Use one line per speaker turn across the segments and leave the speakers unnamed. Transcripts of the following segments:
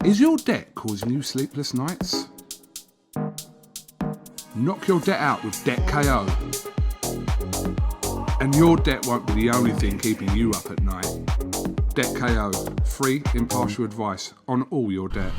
Is your debt causing you sleepless nights? Knock your debt out with Debt KO. And your debt won't be the only thing keeping you up at night. Debt KO, free impartial advice on all your debt.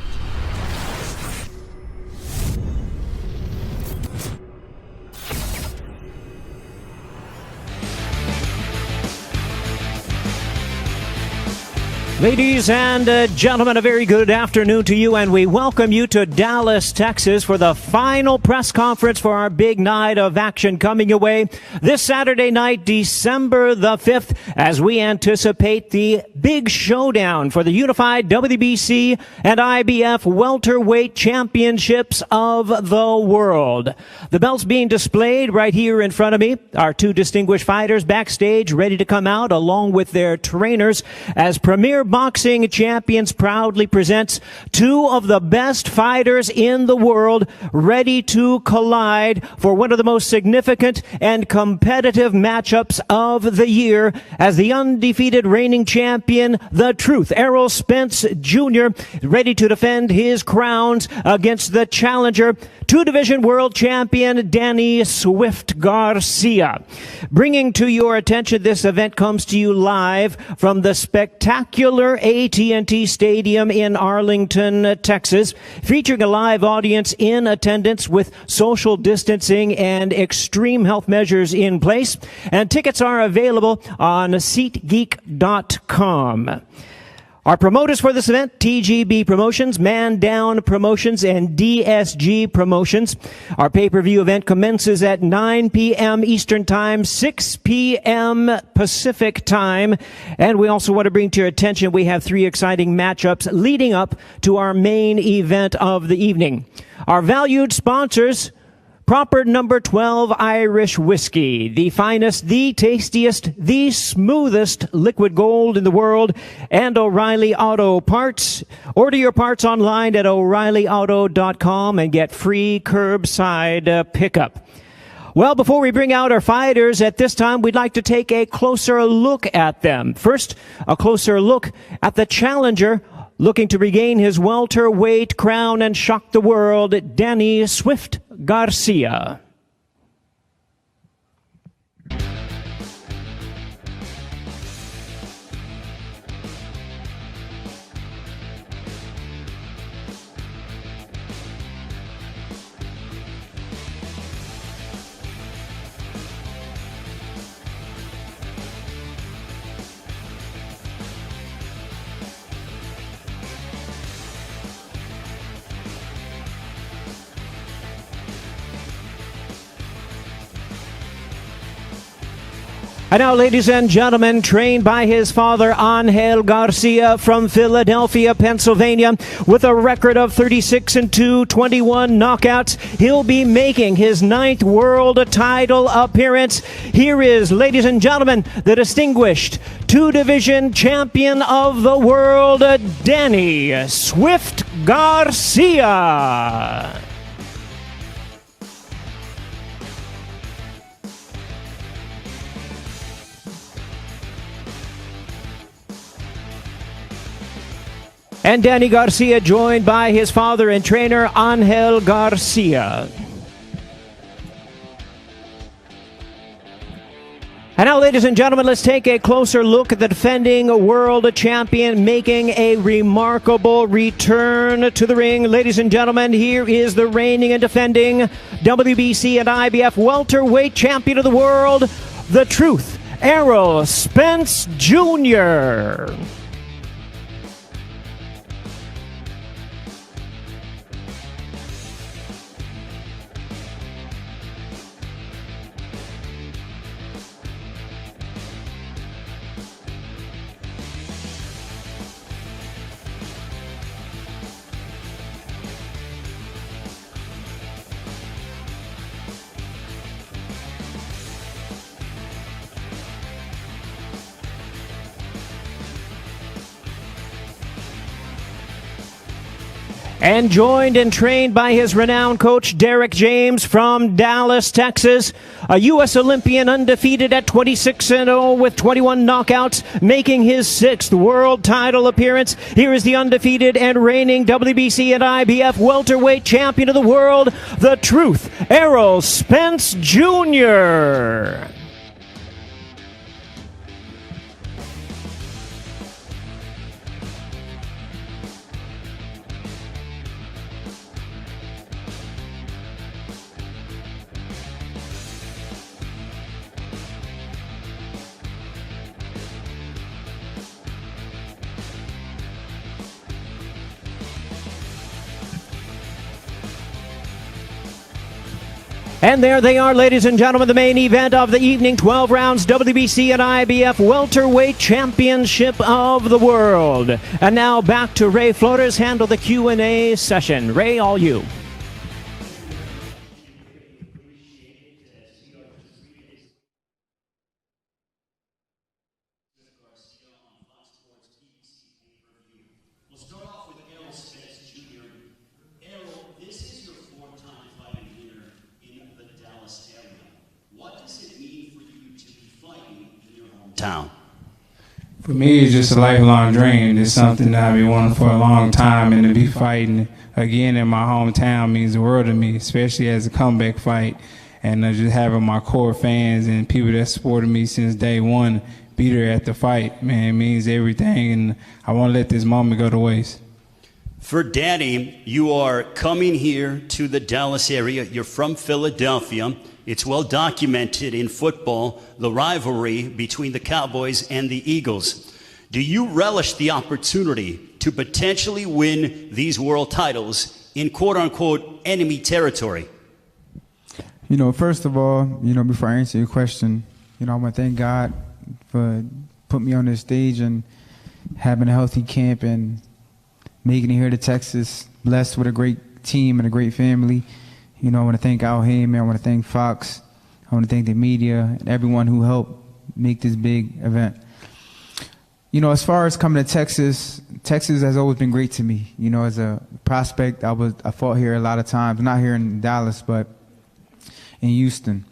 Ladies and gentlemen, a very good afternoon to you, and we welcome you to Dallas, Texas for the final press conference for our big night of action coming your way this Saturday night, December the 5th, as we anticipate the big showdown for the unified WBC and IBF welterweight championships of the world. The belts being displayed right here in front of me. Our two distinguished fighters backstage ready to come out along with their trainers as Premier Boxing Champions proudly presents two of the best fighters in the world ready to collide for one of the most significant and competitive matchups of the year as the undefeated reigning champion, The Truth, ERROL Spence Jr., ready to defend his crowns against the challenger, two-division world champion Danny Swift Garcia. Bringing to your attention, this event comes to you live from the spectacular AT&T Stadium in Arlington, Texas, featuring a live audience in attendance with social distancing and extreme health measures in place. And tickets are available on SeatGeek.com. Our promoters for this event, TGB Promotions, Man Down Promotions, and DSG Promotions. Our pay-per-view event commences at 9 p.m. Eastern Time, 6 p.m. Pacific Time. And we also want to bring to your attention, we have three exciting matchups leading up to our main event of the evening. Our valued sponsors: Proper Number 12 Irish Whiskey, the finest, the tastiest, the smoothest liquid gold in the world, and O'Reilly Auto Parts. Order your parts online at O'ReillyAuto.com and get free curbside pickup. Well, before we bring out our fighters at this time, we'd like to take a closer look at them. First, a closer look at the challenger looking to regain his welterweight crown and shock the world, Danny Swift Garcia. And now, ladies and gentlemen, trained by his father, Angel Garcia from Philadelphia, Pennsylvania, with a record of 36-2, 21 knockouts, he'll be making his 9th world title appearance. Here is, ladies and gentlemen, the distinguished two-division champion of the world, Danny Swift Garcia. And Danny Garcia joined by his father and trainer, Angel Garcia. And now, ladies and gentlemen, let's take a closer look at the defending world champion making a remarkable return to the ring. Ladies and gentlemen, here is the reigning and defending WBC and IBF welterweight champion of the world, The Truth, ERROL Spence Jr. and joined and trained by his renowned coach, Derek James from Dallas, Texas. A U.S. Olympian, undefeated at 26-0 with 21 knockouts, making his 6th world title appearance. Here is the undefeated and reigning WBC and IBF welterweight champion of the world, the Truth, ERROL Spence Jr. And there they are, ladies and gentlemen, the main event of the evening, 12 rounds, WBC and IBF welterweight championship of the world. And now back to Ray Flores, handle the Q&A session. Ray, all you.
We'll start off with ERROL SPENCE Jr. ERROL, this is your 4th time fighting here in the Dallas area. What does it mean for you to be fighting in your hometown?
For me, it's just a lifelong dream. It's something that I've been wanting for a long time, and to be fighting again in my hometown means the world to me, especially as a comeback fight. And just having my core fans and people that supported me since day one be there at the fight, man, it means everything, and I won't let this moment go to waste.
For Danny, you are coming here to the Dallas area. You're from Philadelphia. It's well documented in football, the rivalry between the Cowboys and the Eagles. Do you relish the opportunity to potentially win these world titles in quote-unquote enemy territory?
You know, first of all, before I answer your question, I want to thank God for putting me on this stage and having a healthy camp and making it here to Texas, blessed with a great team and a great family. I want to thank Al Heyman, I want to thank Fox, I want to thank the media and everyone who helped make this big event. As far as coming to Texas, Texas has always been great to me. As a prospect, I fought here a lot of times, not here in Dallas, but in Houston.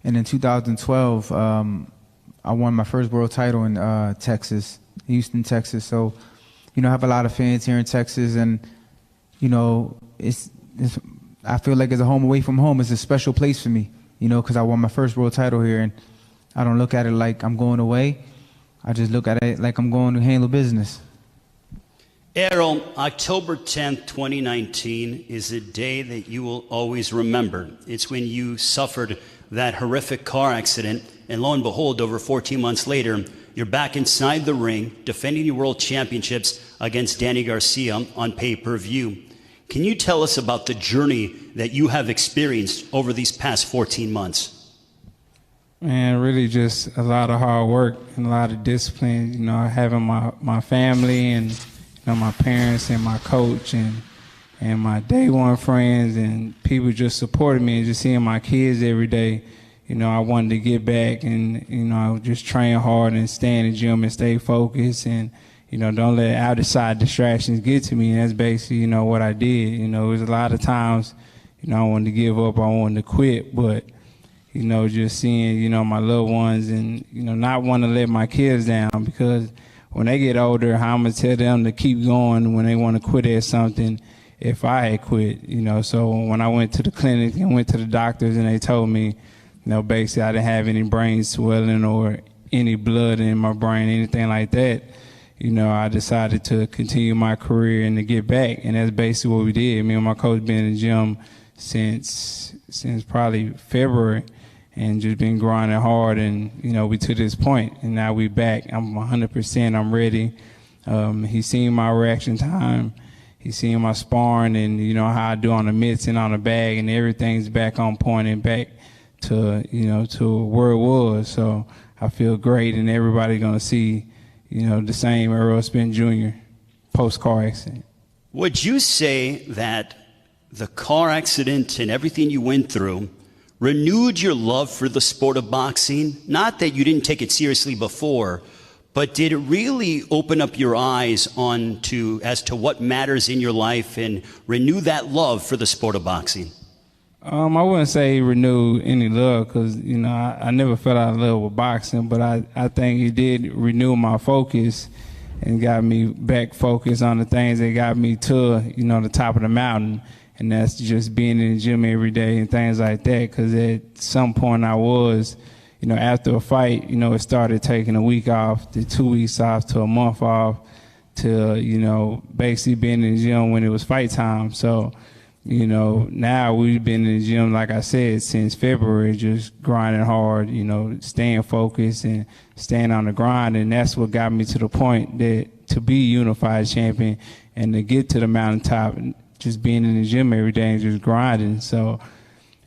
And in 2012, I won my first world title in Texas, Houston, Texas. So, I have a lot of fans here in Texas, and I feel like it's a home away from home. It's a special place for me, because I won my first world title here, and I don't look at it like I'm going away. I just look at it like I'm going to handle business.
ERROL, October 10th, 2019 is a day that you will always remember. It's when you suffered that horrific car accident, and lo and behold, over 14 months later, you're back inside the ring defending your world championships against Danny Garcia on pay-per-view. Can you tell us about the journey that you have experienced over these past 14 months?
Man, really just a lot of hard work and a lot of discipline, having my family and my parents and my coach and my day one friends and people just supporting me, and just seeing my kids every day. I wanted to get back and, I would just train hard and stay in the gym and stay focused and, don't let outside distractions get to me. And that's basically, what I did. It was a lot of times, I wanted to give up, I wanted to quit, but, just seeing, my loved ones and, not wanting to let my kids down, because when they get older, how I'm going to tell them to keep going when they want to quit at something if I had quit, So when I went to the clinic and went to the doctors and they told me, basically I didn't have any brain swelling or any blood in my brain, anything like that, I decided to continue my career and to get back. And that's basically what we did. Me and my coach been in the gym since probably February and just been grinding hard, and, we to this point, and now we back. I'm 100%, I'm ready. He's seen my reaction time. He's seen my sparring and, how I do on the mitts and on the bag, and everything's back on point and back to, to where it was. So I feel great, and everybody going to see, the same ERROL Spence Jr. post-car accident.
Would you say that the car accident and everything you went through renewed your love for the sport of boxing? Not that you didn't take it seriously before, but did it really open up your eyes as to what matters in your life and renew that love for the sport of boxing?
I wouldn't say renew any love because, you know, I never fell out of love with boxing, but I think it did renew my focus and got me back focused on the things that got me to, you know, the top of the mountain. And that's just being in the gym every day and things like that. Because at some point I was, you know, after a fight, you know, it started taking a week off, to 2 weeks off, to a month off, to, you know, basically being in the gym when it was fight time. So, you know, now we've been in the gym, like I said, since February, just grinding hard, you know, staying focused and staying on the grind. And that's what got me to the point that to be unified champion and to get to the mountaintop, just being in the gym every day and just grinding. So,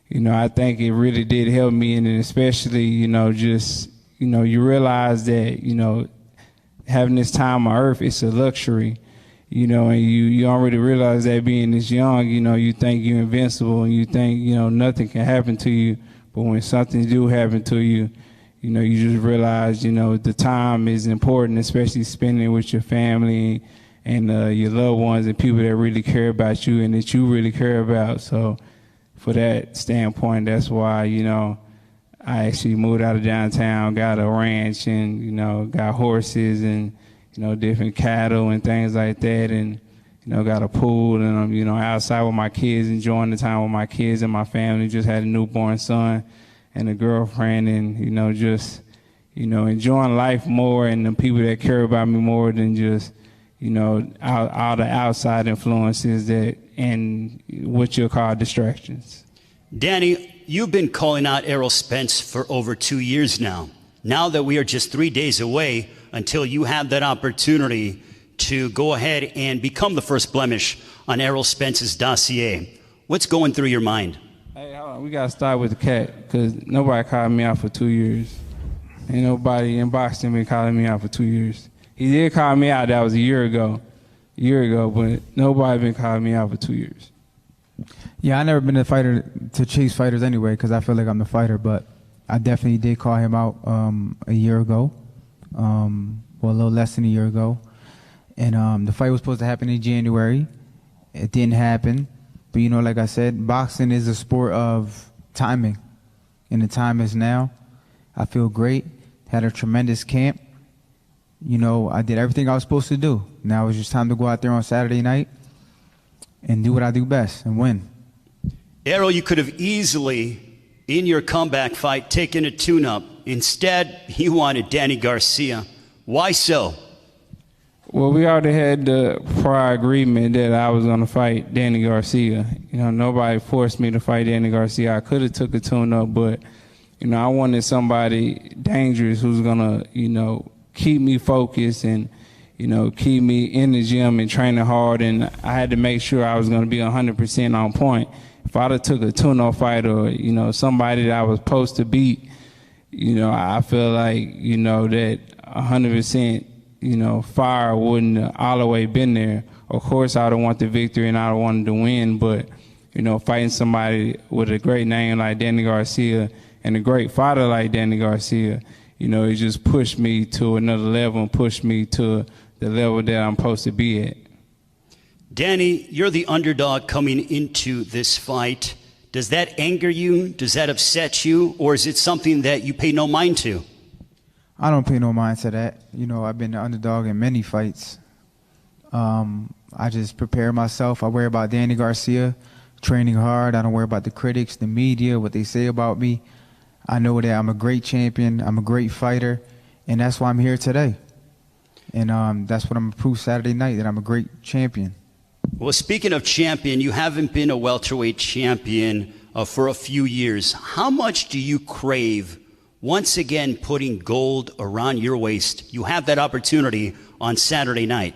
you know, I think it really did help me. And especially, you know, just, you know, you realize that, you know, having this time on earth, it's a luxury. You know, and you already realize that being this young, you know, you think you're invincible and you think, you know, nothing can happen to you. But when something do happen to you, you know, you just realize, you know, the time is important, especially spending it with your family and your loved ones and people that really care about you and that you really care about. So for that standpoint, that's why, you know, I actually moved out of downtown, got a ranch and, you know, got horses and, you know, different cattle and things like that, and, you know, got a pool, and I'm, you know, outside with my kids, enjoying the time with my kids and my family. Just had a newborn son and a girlfriend, and, you know, just, you know, enjoying life more and the people that care about me more than just, you know, all the outside influences that and what you'll call distractions.
Danny, you've been calling out Errol Spence for over 2 years now. Now that we are just 3 days away until you have that opportunity to go ahead and become the first blemish on Errol Spence's dossier, what's going through your mind?
Hey, hold on. We got to start with the cat because nobody called me out for 2 years. Ain't nobody in boxing been calling me out for 2 years. He did call me out. That was a year ago, but nobody been calling me out for 2 years.
Yeah, I never been a fighter to chase fighters anyway because I feel like I'm the fighter, but I definitely did call him out a year ago. Well, a little less than a year ago. And the fight was supposed to happen in January. It didn't happen. But, you know, like I said, boxing is a sport of timing. And the time is now. I feel great. Had a tremendous camp. You know, I did everything I was supposed to do. Now it's just time to go out there on Saturday night and do what I do best and win.
Errol, you could have easily, in your comeback fight, taken a tune-up. Instead, you wanted Danny Garcia. Why so?
Well, we already had the prior agreement that I was going to fight Danny Garcia. You know, nobody forced me to fight Danny Garcia. I could have took a tune-up, but, you know, I wanted somebody dangerous who's going to, you know, keep me focused and, you know, keep me in the gym and training hard. And I had to make sure I was going to be 100% on point. If I'd have took a tune-up fight or, you know, somebody that I was supposed to beat, you know, I feel like, you know, that 100%, you know, fire wouldn't have all the way been there. Of course, I would want the victory and I would want to win, but, you know, fighting somebody with a great name like Danny Garcia and a great fighter like Danny Garcia, you know, it just pushed me to another level and pushed me to the level that I'm supposed to be at.
Danny, you're the underdog coming into this fight. Does that anger you? Does that upset you? Or is it something that you pay no mind to?
I don't pay no mind to that. You know, I've been the underdog in many fights. I just prepare myself. I worry about Danny Garcia, training hard. I don't worry about the critics, the media, what they say about me. I know that I'm a great champion. I'm a great fighter. And that's why I'm here today. And that's what I'm going to prove Saturday night, that I'm a great champion.
Well, speaking of champion, you haven't been a welterweight champion for a few years. How much do you crave once again putting gold around your waist? You have that opportunity on Saturday night.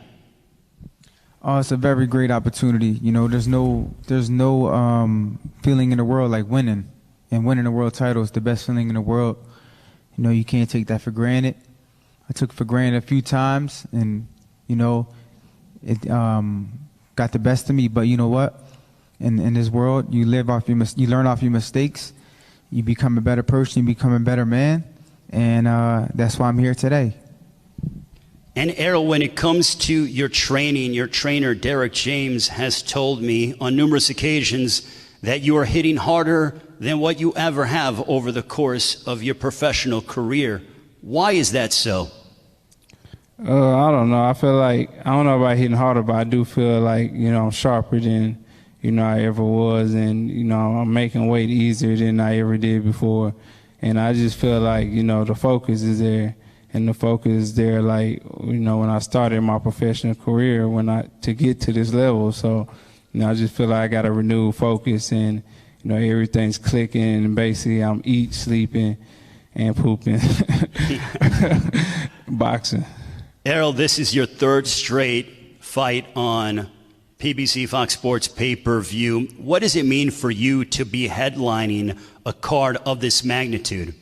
Oh, it's a very great opportunity. You know, there's no feeling in the world like winning. And winning a world title is the best feeling in the world. You know, you can't take that for granted. I took it for granted a few times, and, you know, it got the best of me. But you know what? In this world, you learn off your mistakes. You become a better person. You become a better man. And that's why I'm here today.
And Errol, when it comes to your training, your trainer, Derek James, has told me on numerous occasions that you are hitting harder than what you ever have over the course of your professional career. Why is that so?
I don't know. I feel like, I don't know about hitting harder, but I do feel like, I'm sharper than, I ever was. And, I'm making weight easier than I ever did before. And I just feel like, the focus is there. And the focus is there, like, when I started my professional career, to get to this level. So, I just feel like I got a renewed focus and, everything's clicking. And basically, I'm eating, sleeping, and pooping, boxing.
Errol, this is your third straight fight on PBC Fox Sports pay-per-view. What does it mean for you to be headlining a card of this magnitude?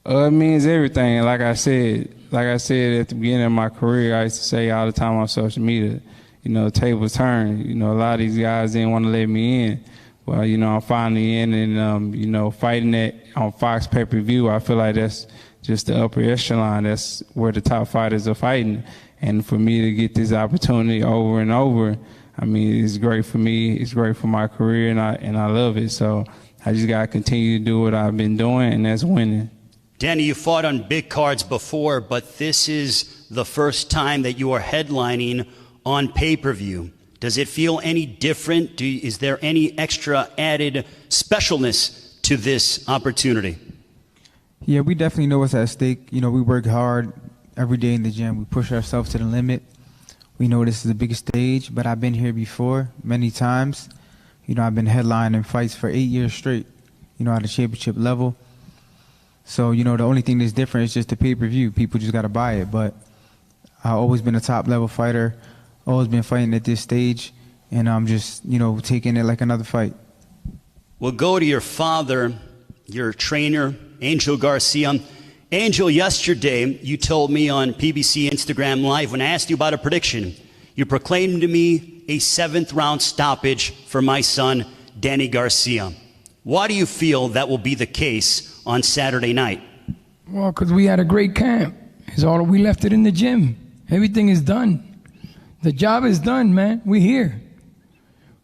It means everything. Like I said at the beginning of my career, I used to say all the time on social media, the tables turn. A lot of these guys didn't want to let me in. Well, I'm finally in, and, fighting it on Fox pay-per-view, I feel like that's just the upper echelon. That's where the top fighters are fighting. And for me to get this opportunity over and over, it's great for me. It's great for my career, and I love it. So I just got to continue to do what I've been doing, and that's winning.
Danny, you fought on big cards before, but this is the first time that you are headlining on pay-per-view. Does it feel any different? Is there any extra added specialness to this opportunity?
Yeah, we definitely know what's at stake. We work hard every day in the gym. We push ourselves to the limit. We know this is the biggest stage, but I've been here before many times. I've been headlining fights for 8 years straight, at a championship level. So, the only thing that's different is just the pay-per-view. People just got to buy it. But I've always been a top-level fighter, always been fighting at this stage, and I'm just, taking it like another fight.
We'll go to your father, your trainer, Angel Garcia. Angel, yesterday you told me on PBC Instagram Live, when I asked you about a prediction, you proclaimed to me a 7th-round stoppage for my son, Danny Garcia. Why do you feel that will be the case on Saturday night?
Well, because we had a great camp. We left it in the gym. Everything is done. The job is done, man. We're here.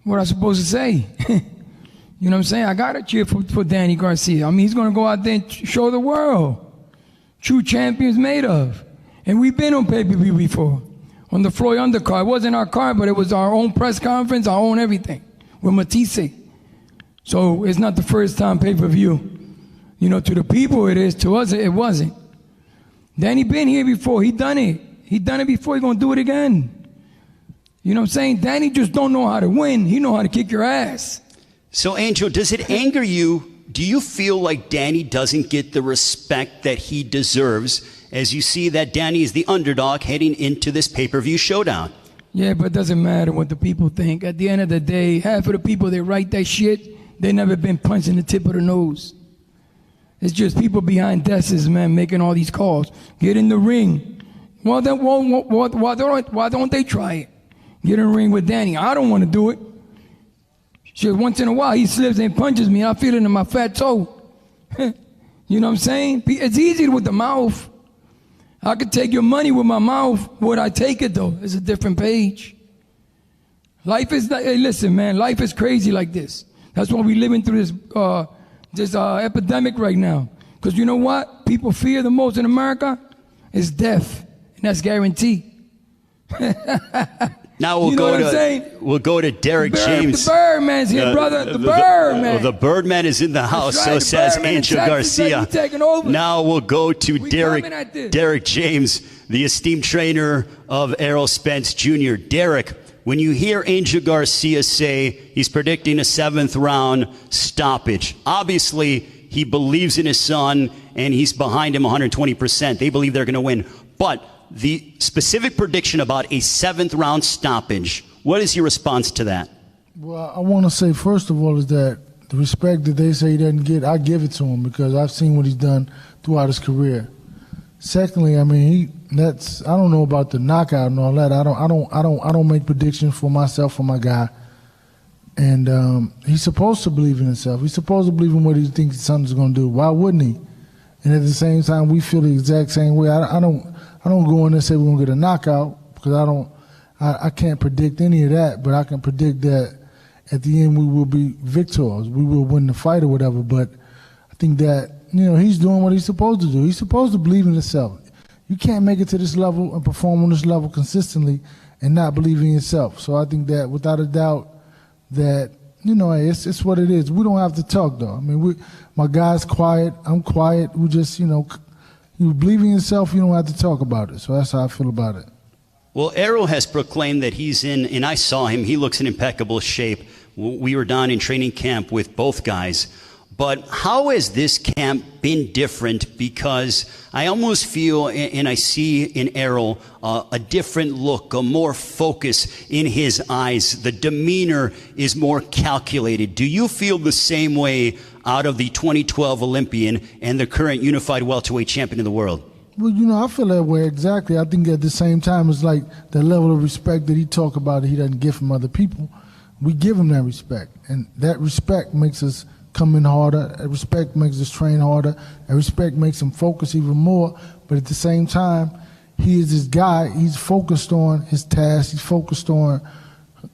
What am I supposed to say? You know what I'm saying? I got to cheer for Danny Garcia. He's going to go out there and show the world. True champions made of. And we've been on pay-per-view before. On the Floyd undercard. It wasn't our card, but it was our own press conference, our own everything. With Matisse. So it's not the first time pay-per-view. To the people it is. To us, it wasn't. Danny been here before. He done it. He done it before. He's going to do it again. You know what I'm saying? Danny just don't know how to win. He know how to kick your ass.
So, Angel, does it anger you? Do you feel like Danny doesn't get the respect that he deserves as you see that Danny is the underdog heading into this pay-per-view showdown?
Yeah, but it doesn't matter what the people think. At the end of the day, half of the people that write that shit, they never been punched in the tip of the nose. It's just people behind desks, man, making all these calls. Get in the ring. Well, then, why don't they try it? Get in the ring with Danny. I don't want to do it. Just once in a while, he slips and punches me, and I feel it in my fat toe. You know what I'm saying? It's easy with the mouth. I could take your money with my mouth. Would I take it, though? It's a different page. Life is, hey, listen, man, life is crazy like this. That's why we're living through this epidemic right now. Because you know what? People fear the most in America is death, and that's guaranteed.
Now we'll go to Derek James.
The Birdman's here, brother. The Birdman.
The Birdman is in the house, right, so says Angel Garcia. Now we'll go to Derek James, the esteemed trainer of ERROL Spence Jr. Derek, when you hear Angel Garcia say he's predicting a 7th-round stoppage, obviously he believes in his son and he's behind him 120%. They believe they're going to win. But the specific prediction about a 7th-round stoppage, what is your response to that?
Well, I want to say, first of all, is that the respect that they say he doesn't get, I give it to him because I've seen what he's done throughout his career. Secondly, I don't know about the knockout and all that. I don't make predictions for myself, for my guy. And he's supposed to believe in himself. He's supposed to believe in what he thinks his son is going to do. Why wouldn't he? And at the same time, we feel the exact same way. I I don't go in there and say we're gonna get a knockout because I can't predict any of that, but I can predict that at the end we will be victors. We will win the fight or whatever. But I think that he's doing what he's supposed to do. He's supposed to believe in himself. You can't make it to this level and perform on this level consistently and not believe in yourself. So I think that without a doubt that it's what it is. We don't have to talk though. I mean, my guy's quiet. I'm quiet. We just you believe in yourself. You don't have to talk about it. So that's how I feel about it.
Well, ERROL has proclaimed that he's in, and I saw him, he looks in impeccable shape. We were down in training camp with both guys. But how has this camp been different? Because I almost feel, and I see in ERROL, a different look, a more focus in his eyes. The demeanor is more calculated. Do you feel the same way out of the 2012 Olympian and the current unified welterweight champion of the world?
Well, I feel that way exactly. I think at the same time, it's like the level of respect that he talk about that he doesn't get from other people. We give him that respect, and that respect makes us come in harder. That respect makes us train harder. That respect makes him focus even more. But at the same time, he is this guy. He's focused on his task. He's focused on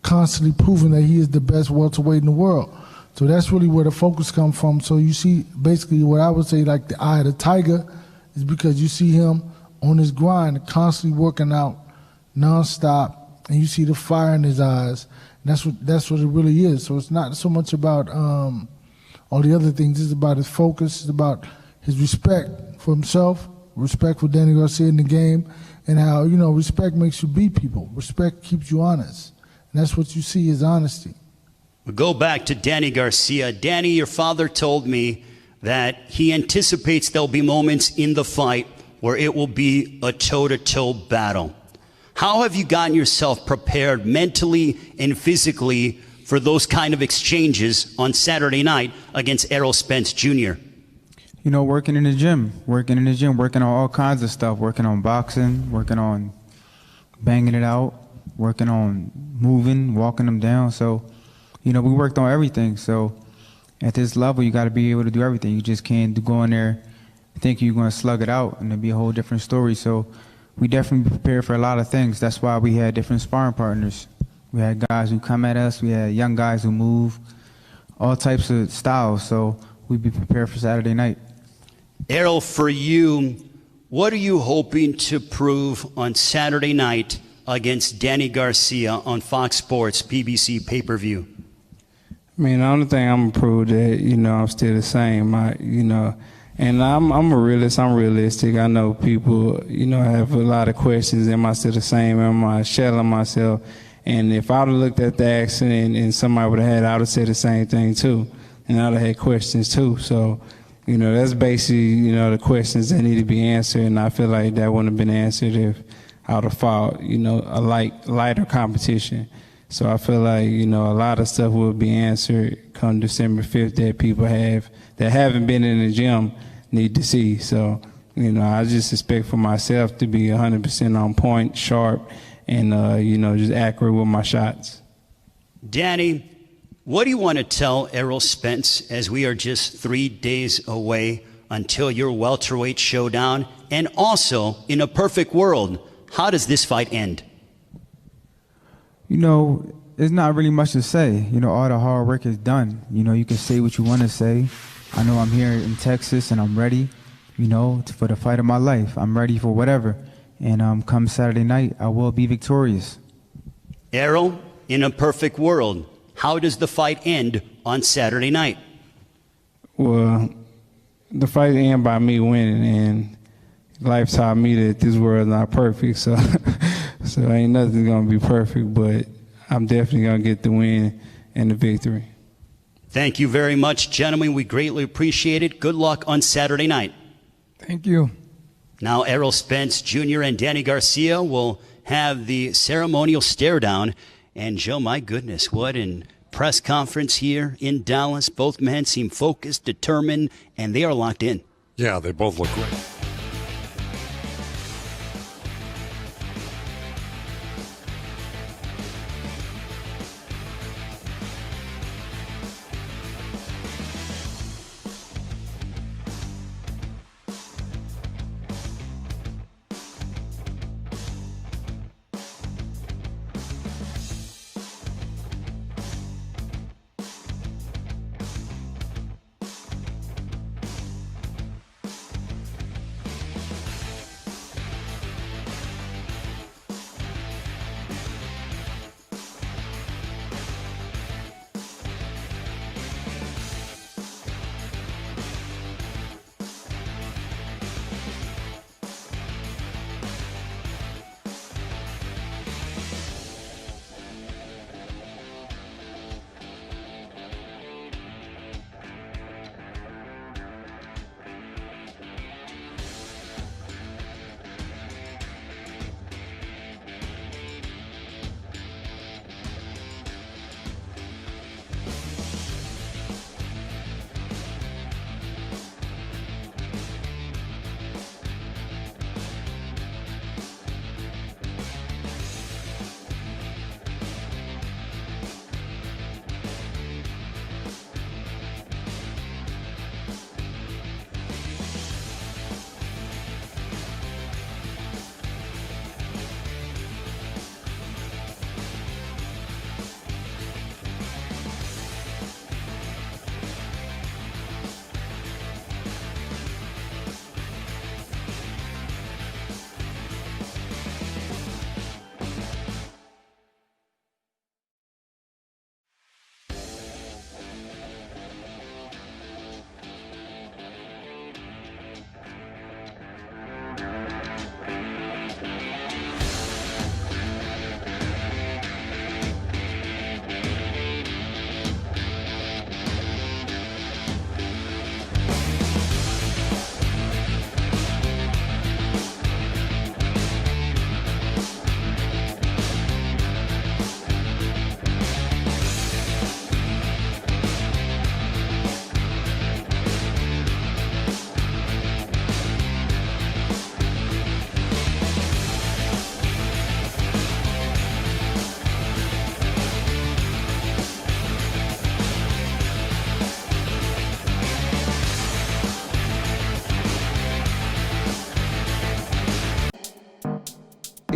constantly proving that he is the best welterweight in the world. So that's really where the focus comes from. So you see, basically, what I would say, like the eye of the tiger, is because you see him on his grind, constantly working out nonstop, and you see the fire in his eyes. And that's what it really is. So it's not so much about all the other things. It's about his focus. It's about his respect for himself, respect for Danny Garcia in the game, and how respect makes you beat people. Respect keeps you honest, and that's what you see is honesty.
We'll go back to Danny Garcia. Danny, your father told me that he anticipates there'll be moments in the fight where it will be a toe-to-toe battle. How have you gotten yourself prepared mentally and physically for those kind of exchanges on Saturday night against ERROL Spence Jr.?
Working in the gym, working on all kinds of stuff, working on boxing, working on banging it out, working on moving, walking them down. So, we worked on everything. So at this level, you got to be able to do everything. You just can't go in there thinking you're going to slug it out and it'll be a whole different story. So we definitely prepared for a lot of things. That's why we had different sparring partners. We had guys who come at us. We had young guys who move, all types of styles. So we'd be prepared for Saturday night.
ERROL, for you, what are you hoping to prove on Saturday night against Danny Garcia on Fox Sports PBC pay-per-vieiew?
I mean, the only thing I'm gonna prove that I'm still the same. And I'm a realist. I'm realistic. I know people have a lot of questions. Am I still the same? Am I shelling myself? And if I would have looked at the accident and somebody would have had, I would have said the same thing too, and I would have had questions too. So, that's basically the questions that need to be answered. And I feel like that wouldn't have been answered if I would have fought a lighter competition. So I feel like, a lot of stuff will be answered come December 5th that people that haven't been in the gym need to see. So, I just expect for myself to be 100% on point, sharp, and, just accurate with my shots.
Danny, what do you want to tell ERROL Spence as we are just 3 days away until your welterweight showdown? And also, in a perfect world, how does this fight end?
There's not really much to say. All the hard work is done. You can say what you want to say. I know I'm here in Texas and I'm ready, for the fight of my life. I'm ready for whatever. And come Saturday night, I will be victorious.
ERROL, in a perfect world, how does the fight end on Saturday night?
Well, the fight ends by me winning, and life taught me that this world is not perfect, so ain't nothing gonna be perfect, but I'm definitely gonna get the win and the victory.
Thank you very much, gentlemen. We greatly appreciate it. Good luck on Saturday night.
Thank you.
Now, ERROL Spence Jr. and Danny Garcia will have the ceremonial stare down. And Joe, my goodness, what an press conference here in Dallas. Both men seem focused, determined, and they are locked in.
Yeah, they both look great.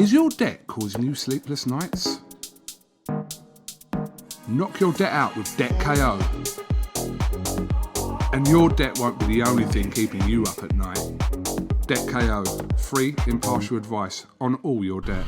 Is your debt causing you sleepless nights? Knock your debt out with Debt KO. And your debt won't be the only thing keeping you up at night. Debt KO, free impartial advice on all your debt.